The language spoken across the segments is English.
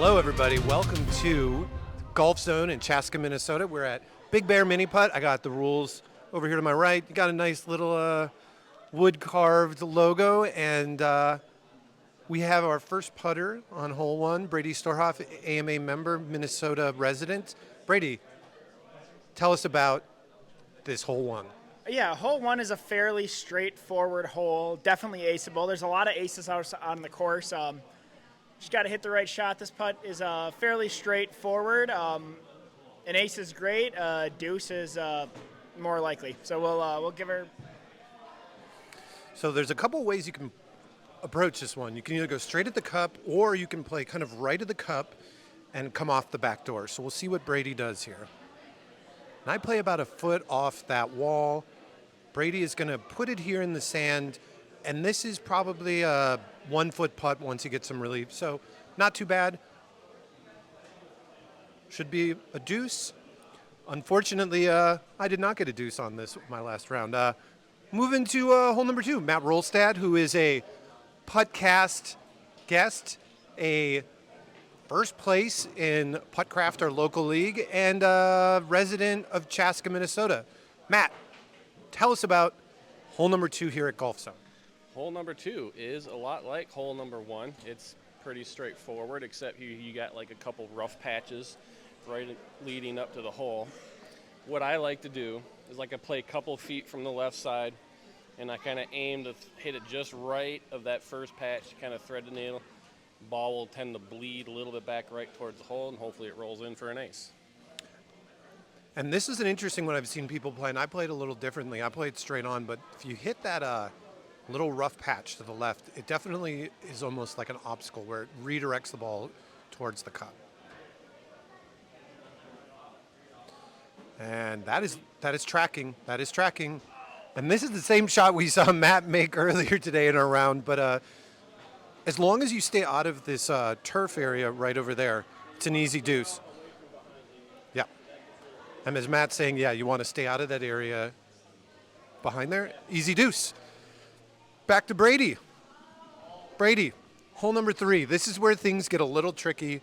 Hello, everybody. Welcome to Golf Zone in Chaska, Minnesota. We're at Big Bear Mini Putt. I got the rules over here to my right. You got a nice little wood-carved logo, and we have our first putter on hole one, Brady Storhoff, AMA member, Minnesota resident. Brady, tell us about this hole one. Yeah, hole one is a fairly straightforward hole, definitely aceable. There's a lot of aces out on the course. Just got to hit the right shot. This putt is fairly straightforward. An ace is great. Deuce is more likely. So we'll give her. So there's a couple ways you can approach this one. You can either go straight at the cup, or you can play kind of right of the cup and come off the back door. So we'll see what Brady does here. And I play about a foot off that wall. Brady is going to put it here in the sand, and this is probably a 1 foot putt once he gets some relief. So not too bad. Should be a deuce. Unfortunately, I did not get a deuce on this my last round. Moving to hole number 2, Matt Rolstad, who is a Puttcast guest, a first place in Puttcraft, our local league, and a resident of Chaska, Minnesota. Matt, tell us about hole number 2 here at Golf Zone. Hole number 2 is a lot like hole number 1. It's pretty straightforward, except you got like a couple rough patches right leading up to the hole. What I like to do is I play a couple feet from the left side, and I kind of aim to hit it just right of that first patch, kind of thread the needle. Ball will tend to bleed a little bit back right towards the hole, and hopefully it rolls in for an ace. And this is an interesting one I've seen people play, and I played a little differently. I played straight on, but if you hit that little rough patch to the left, it definitely is almost like an obstacle where it redirects the ball towards the cup. And that is tracking. That is tracking. And this is the same shot we saw Matt make earlier today in our round, but as long as you stay out of this turf area right over there, it's an easy deuce. Yeah. And as Matt's saying, yeah, you want to stay out of that area behind there. Easy deuce. Back to Brady. Brady, hole number 3. This is where things get a little tricky.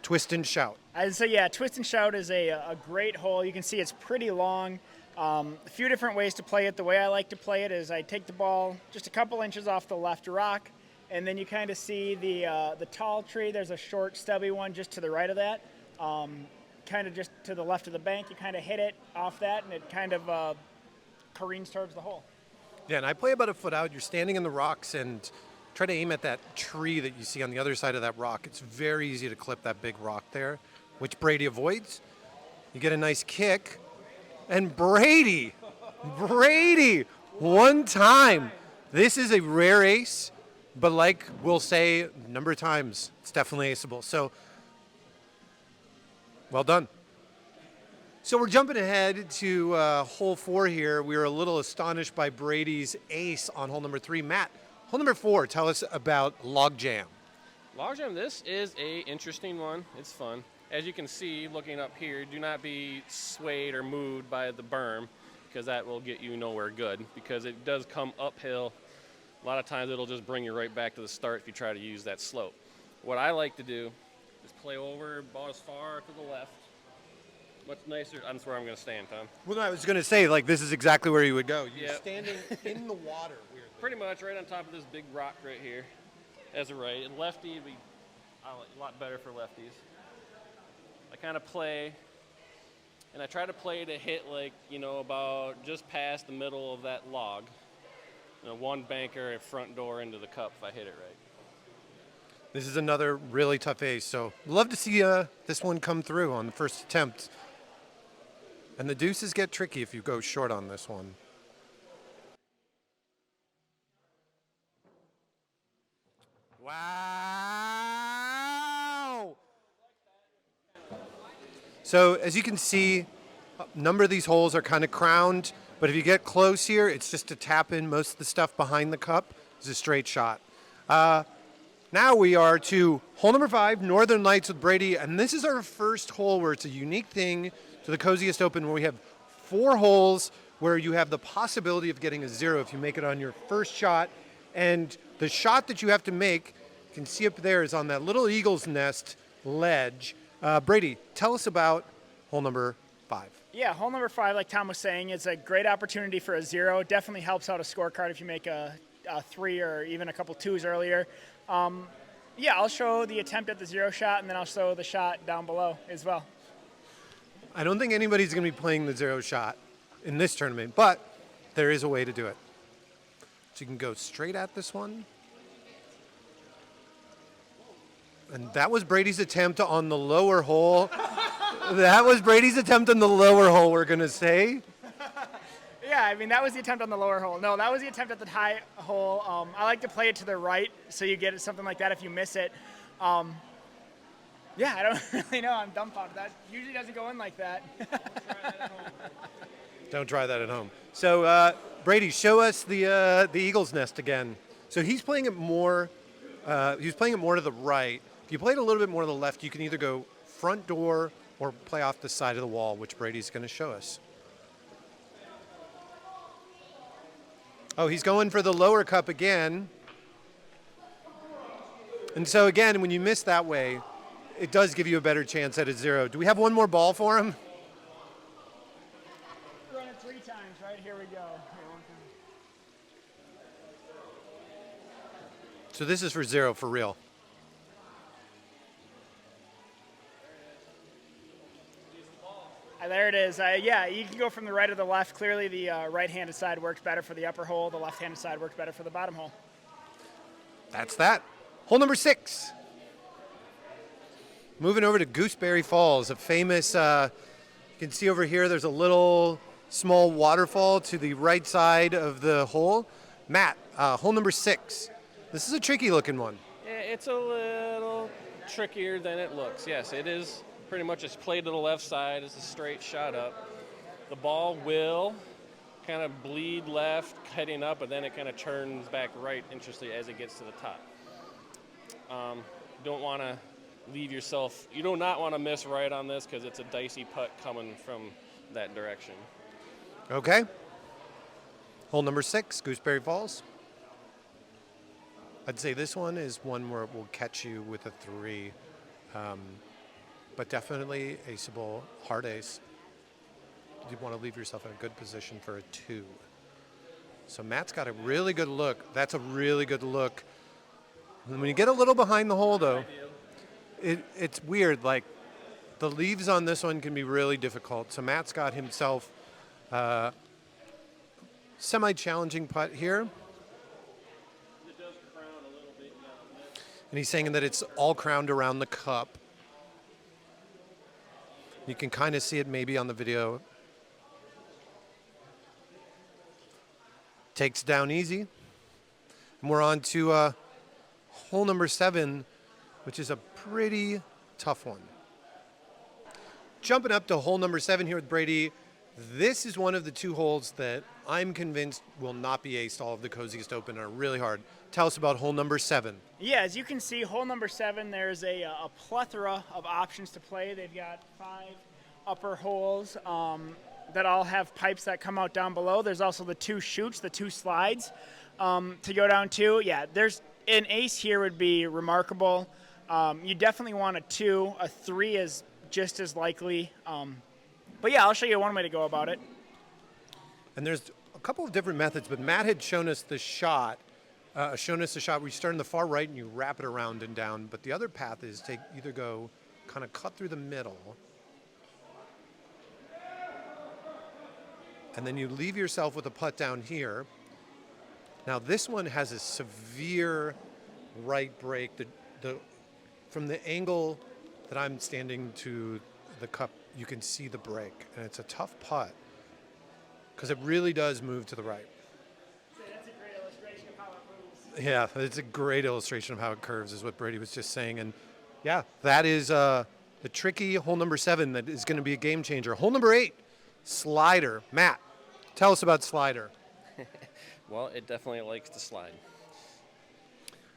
Twist and shout. I'd say, yeah, twist and shout is a great hole. You can see it's pretty long. A few different ways to play it. The way I like to play it is I take the ball just a couple inches off the left rock, and then you kind of see the tall tree. There's a short, stubby one just to the right of that. Kind of just to the left of the bank. You kind of hit it off that, and it kind of careens towards the hole. Yeah, and I play about a foot out. You're standing in the rocks and try to aim at that tree that you see on the other side of that rock. It's very easy to clip that big rock there, which Brady avoids. You get a nice kick. And Brady, one time. This is a rare ace, but like we'll say a number of times, it's definitely aceable. So, well done. So we're jumping ahead to hole 4 here. We were a little astonished by Brady's ace on hole number 3. Matt, hole number 4, tell us about Logjam. Logjam, this is a interesting one. It's fun. As you can see, looking up here, do not be swayed or moved by the berm, because that will get you nowhere good, because it does come uphill. A lot of times it'll just bring you right back to the start if you try to use that slope. What I like to do is play over about as far to the left. Much nicer. That's where I'm going to stand, Tom. Well, I was going to say, this is exactly where you would go. You're Yep. standing in the water, weirdly. Pretty much right on top of this big rock right here as a right. And lefty would be a lot better for lefties. I kind of play, and I try to play to hit about just past the middle of that log. One banker and front door into the cup if I hit it right. This is another really tough ace, so love to see this one come through on the first attempt. And the deuces get tricky if you go short on this one. Wow! So as you can see, a number of these holes are kind of crowned, but if you get close here, it's just to tap in most of the stuff behind the cup. It's a straight shot. Now we are to hole number 5, Northern Lights with Brady, and this is our first hole where it's a unique thing to the Coziest Open where we have 4 holes where you have the possibility of getting a 0 if you make it on your first shot. And the shot that you have to make, you can see up there, is on that little eagle's nest ledge. Brady, tell us about hole number 5. Yeah, hole number 5, like Tom was saying, is a great opportunity for a 0. Definitely helps out a scorecard if you make a 3 or even a couple 2s earlier. Yeah, I'll show the attempt at the 0 shot, and then I'll show the shot down below as well. I don't think anybody's going to be playing the 0 shot in this tournament, but there is a way to do it. So you can go straight at this one. And that was Brady's attempt on the lower hole. That was Brady's attempt on the lower hole, we're going to say. Yeah, I mean, that was the attempt on the lower hole. No, that was the attempt at the high hole. I like to play it to the right, so you get something like that if you miss it. Yeah, I don't really know. I'm dumbfounded. That usually doesn't go in like that. Don't try that at home. So, Brady, show us the Eagle's Nest again. So he's playing it more. He's playing it more to the right. If you play it a little bit more to the left, you can either go front door or play off the side of the wall, which Brady's going to show us. Oh, he's going for the lower cup again. And so again, when you miss that way, it does give you a better chance at a 0. Do we have one more ball for him? Run it 3 times, right? Here we go. So this is for 0 for real. There it is. Yeah, you can go from the right to the left. Clearly, the right-handed side works better for the upper hole. The left-handed side works better for the bottom hole. That's that. Hole number 6. Moving over to Gooseberry Falls, a famous, you can see over here there's a little small waterfall to the right side of the hole. Matt, hole number 6. This is a tricky looking one. Yeah, it's a little trickier than it looks. Yes, it is pretty much it's played to the left side. It's a straight shot up. The ball will kind of bleed left, heading up, but then it kind of turns back right, interestingly, as it gets to the top. Don't want to leave yourself. You do not want to miss right on this because it's a dicey putt coming from that direction. Okay. Hole number 6, Gooseberry Falls. I'd say this one is one where it will catch you with a 3. But definitely aceable, hard ace. You want to leave yourself in a good position for a 2. So Matt's got a really good look. That's a really good look. And when you get a little behind the hole, though, it's weird. Like, the leaves on this one can be really difficult. So Matt's got himself a semi-challenging putt here. It does crown a little bit. And he's saying that it's all crowned around the cup. You can kind of see it maybe on the video. Takes down easy. And we're on to hole number 7, which is a pretty tough one. Jumping up to hole number 7 here with Brady. This is one of the 2 holes that I'm convinced will not be aced all of the Coziest Open are really hard. Tell us about hole number 7. Yeah, as you can see, hole number 7, there's a plethora of options to play. They've got 5 upper holes that all have pipes that come out down below. There's also the 2 chutes, the 2 slides to go down to. Yeah, there's an ace here would be remarkable. You definitely want a 2. A 3 is just as likely. But yeah, I'll show you one way to go about it. And there's a couple of different methods, but Matt had shown us the shot. Where you start in the far right and you wrap it around and down. But the other path is to either go kind of cut through the middle, and then you leave yourself with a putt down here. Now this one has a severe right break. From the angle that I'm standing to the cup, you can see the break, and it's a tough putt because it really does move to the right. That's a great illustration of how it moves. Yeah, it's a great illustration of how it curves, is what Brady was just saying. And yeah, that is the tricky hole number 7 that is going to be a game changer. Hole number 8, slider. Matt, tell us about slider. Well, it definitely likes to slide.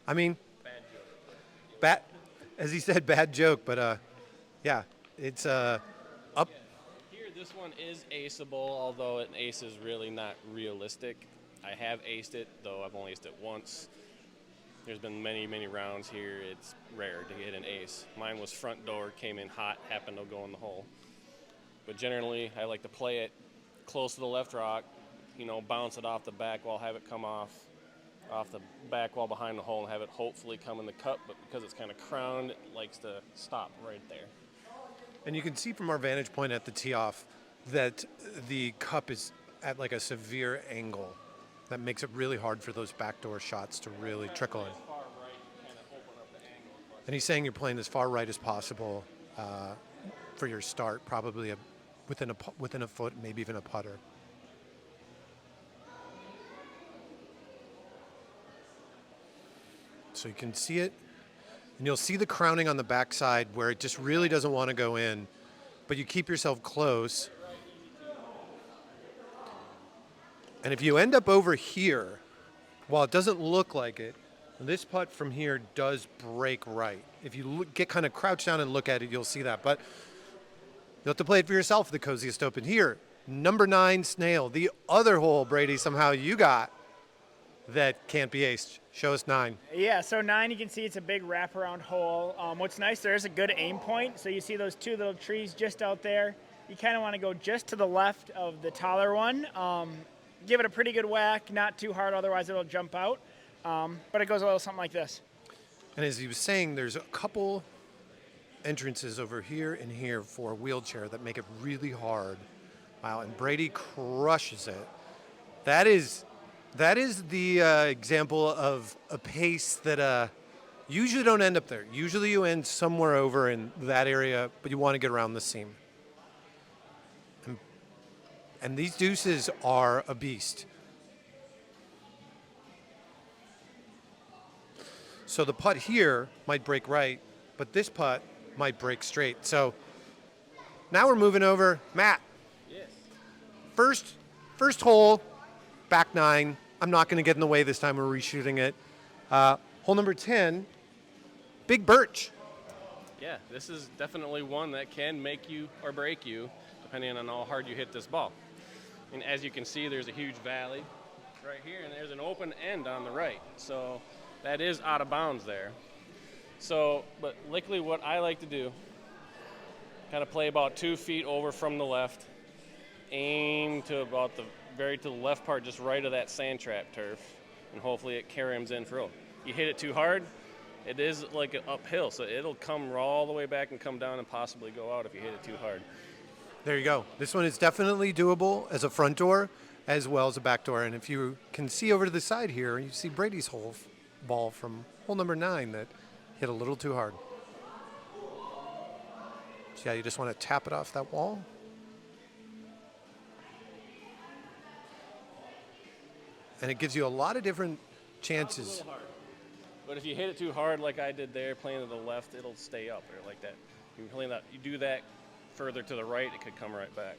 I mean, Bad joke. as he said, bad joke, but yeah, it's up. Here, this one is aceable, although an ace is really not realistic. I have aced it, though I've only aced it once. There's been many, many rounds here. It's rare to get an ace. Mine was front door, came in hot, happened to go in the hole. But generally, I like to play it close to the left rock, bounce it off the back wall, have it come off the back wall behind the hole and have it hopefully come in the cup. But because it's kind of crowned, it likes to stop right there. And you can see from our vantage point at the tee off that the cup is at like a severe angle. That makes it really hard for those backdoor shots to really trickle in. And he's saying you're playing as far right as possible for your start, probably within a foot, maybe even a putter. So you can see it, and you'll see the crowning on the backside where it just really doesn't want to go in, but you keep yourself close. And if you end up over here, while it doesn't look like it, this putt from here does break right. If you get kind of crouched down and look at it, you'll see that. But you'll have to play it for yourself, the Coziest Open. Here, number 9 Snail, the other hole, Brady, somehow you got that can't be aced. Show us 9. Yeah, so 9, you can see it's a big wraparound hole. What's nice, there's a good aim point. So you see those 2 little trees just out there. You kind of want to go just to the left of the taller one. Give it a pretty good whack, not too hard, otherwise it'll jump out. But it goes a little something like this. And as he was saying, there's a couple entrances over here and here for a wheelchair that make it really hard. Wow, and Brady crushes it. That is the example of a pace that usually don't end up there. Usually you end somewhere over in that area, but you want to get around the seam. And these deuces are a beast. So the putt here might break right, but this putt might break straight. So now we're moving over. Matt. Yes. First hole, back 9. I'm not going to get in the way this time. We're reshooting it. Hole number 10, big birch. Yeah, this is definitely one that can make you or break you, depending on how hard you hit this ball. And as you can see, there's a huge valley right here, and there's an open end on the right. So that is out of bounds there. So, but luckily what I like to do, kind of play about 2 feet over from the left, aim to about to the left part, just right of that sand trap turf, and hopefully it carries in for real. You hit it too hard, it is like an uphill, so it'll come all the way back and come down and possibly go out if you hit it too hard. There you go. This one is definitely doable as a front door as well as a back door. And if you can see over to the side here, you see Brady's ball from hole number 9 that hit a little too hard. So yeah, you just want to tap it off that wall. And it gives you a lot of different chances. A little hard. But if you hit it too hard like I did there, playing to the left, it'll stay up or like that. You do that further to the right, it could come right back.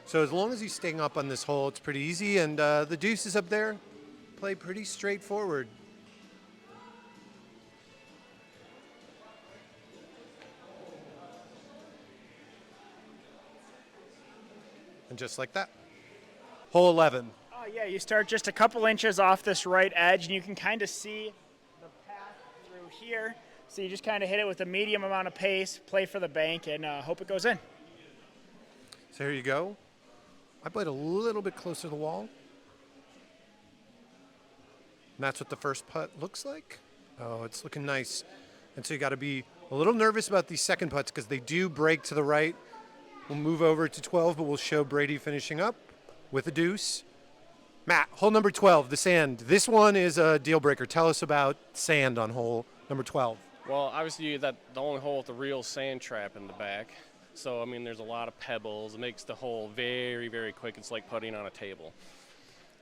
So as long as he's staying up on this hole, it's pretty easy. And the deuce is up there. Play pretty straightforward. And just like that. Hole 11. Oh, yeah, you start just a couple inches off this right edge, and you can kind of see the path through here. So you just kind of hit it with a medium amount of pace, play for the bank, and hope it goes in. So here you go. I played a little bit closer to the wall. And that's what the first putt looks like. Oh, it's looking nice. And so you got to be a little nervous about these second putts because they do break to the right. We'll move over to 12, but we'll show Brady finishing up with a deuce. Matt, hole number 12, the sand. This one is a deal breaker. Tell us about sand on hole number 12. Well, obviously the only hole with the real sand trap in the back. So, I mean, there's a lot of pebbles. It makes the hole very, very quick. It's like putting on a table.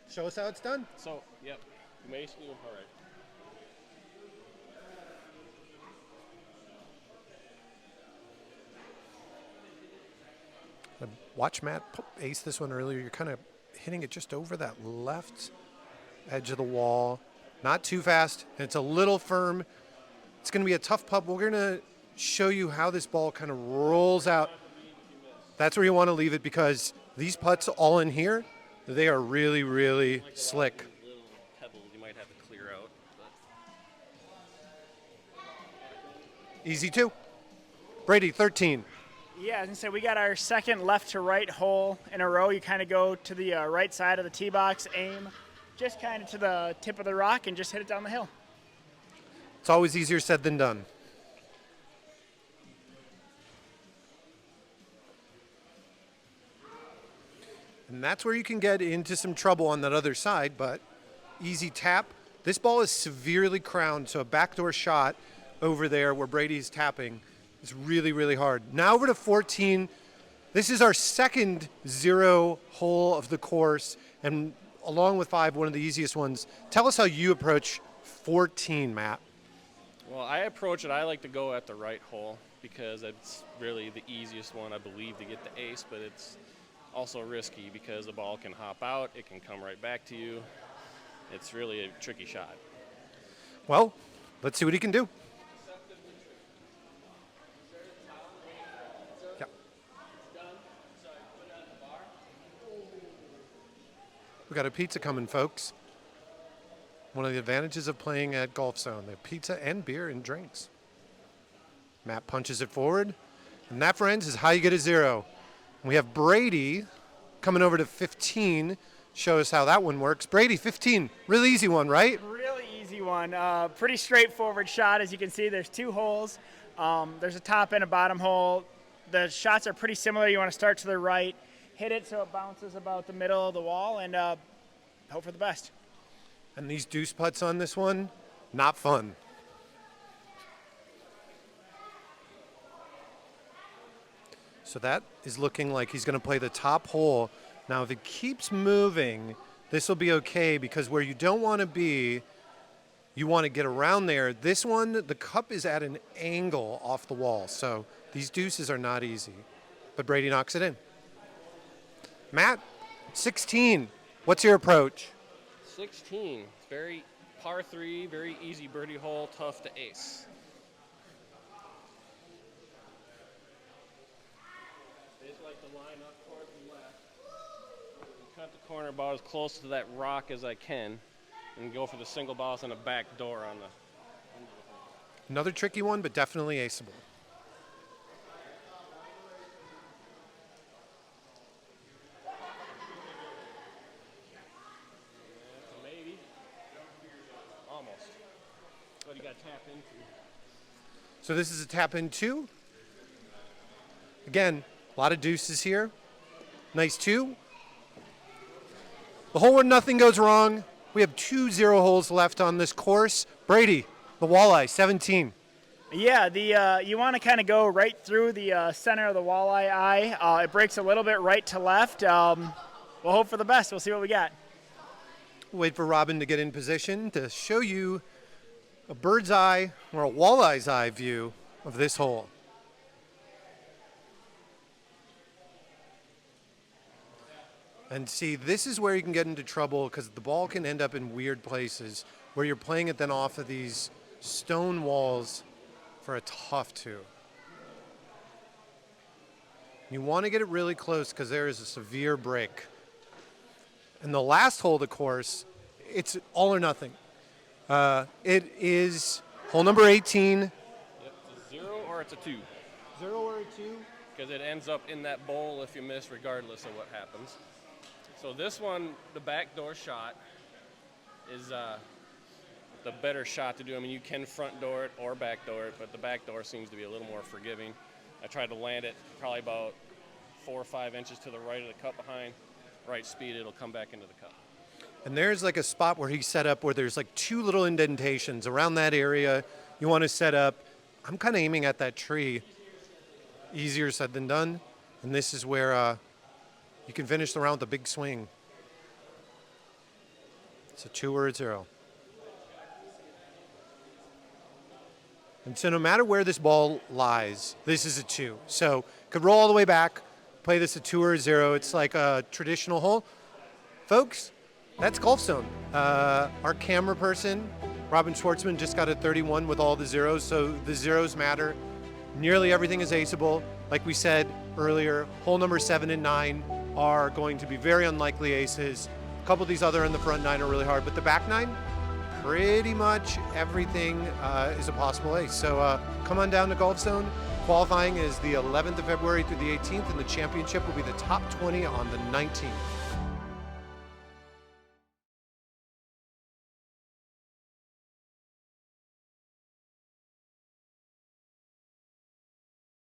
Show us how it's done. So, yep, basically, all right. Watch Matt ace this one earlier. You're kind of hitting it just over that left edge of the wall. Not too fast, and it's a little firm. It's going to be a tough putt. We're going to show you how this ball kind of rolls out. That's where you want to leave it because these putts all in here, they are really, really slick. Little pebbles you might have to clear out. Easy 2. Brady, 13. Yeah, as I said, we got our second left to right hole in a row. You kind of go to the right side of the tee box, aim just kind of to the tip of the rock, and just hit it down the hill. It's always easier said than done. And that's where you can get into some trouble on that other side, but easy tap. This ball is severely crowned, so a backdoor shot over there where Brady's tapping is really, really hard. Now over to 14. This is our second 0 hole of the course, and along with 5, one of the easiest ones. Tell us how you approach 14, Matt. Well, I approach it, I like to go at the right hole because it's really the easiest one, I believe, to get the ace, but it's also risky because the ball can hop out, it can come right back to you. It's really a tricky shot. Well, let's see what he can do. Yeah. We got a pizza coming, folks. One of the advantages of playing at Golf Zone, they have pizza and beer and drinks. Matt punches it forward, and that, friends, is how you get a 0. We have Brady coming over to 15. Show us how that one works. Brady, 15. Really easy one, right? Really easy one. Pretty straightforward shot. As you can see, there's 2 holes. There's a top and a bottom hole. The shots are pretty similar. You want to start to the right, hit it so it bounces about the middle of the wall, and hope for the best. And these deuce putts on this one, not fun. So that is looking like he's going to play the top hole. Now, if it keeps moving, this will be okay because where you don't want to be, you want to get around there. This one, the cup is at an angle off the wall, so these deuces are not easy. But Brady knocks it in. Matt, 16. What's your approach? 16, very par 3, very easy birdie hole, tough to ace. Just like to line up towards the left, cut the corner about as close to that rock as I can, and go for the single bounce and a back door on the. Another tricky one, but definitely aceable. Maybe. Almost. But you got to tap into. So this is a tap in 2. Again, a lot of deuces here. Nice 2. The hole where nothing goes wrong. We have 2 0 holes left on this course. Brady, the walleye, 17. Yeah, you want to kind of go right through the center of the walleye eye. It breaks a little bit right to left. We'll hope for the best. We'll see what we got. Wait for Robin to get in position to show you a bird's eye or a walleye's eye view of this hole. And see, this is where you can get into trouble because the ball can end up in weird places where you're playing it then off of these stone walls for a tough 2. You want to get it really close because there is a severe break. And the last hole of the course, it's all or nothing. It is hole number 18. Yep, it's a 0 or it's a 2. 0 or a 2? Because it ends up in that bowl if you miss, regardless of what happens. So this one, the backdoor shot, is the better shot to do. I mean, you can front door it or backdoor it, but the backdoor seems to be a little more forgiving. I tried to land it probably about 4 or 5 inches to the right of the cup behind. Right speed, it'll come back into the cup. And there's like a spot where he set up where there's like 2 little indentations around that area. You want to set up. I'm kind of aiming at that tree. Easier said than done. And this is where you can finish the round with a big swing. It's a 2 or a 0. And so no matter where this ball lies, this is a 2. So could roll all the way back, play this a 2 or a 0. It's like a traditional hole. Folks, that's Golf Zone. Our camera person, Robin Schwartzman, just got a 31 with all the zeros, so the zeros matter. Nearly everything is aceable. Like we said earlier, hole number 7 and 9 are going to be very unlikely aces. A couple of these other in the front 9 are really hard, but the back 9, pretty much everything is a possible ace. So come on down to Golf Zone. Qualifying is the 11th of February through the 18th, and the championship will be the top 20 on the 19th.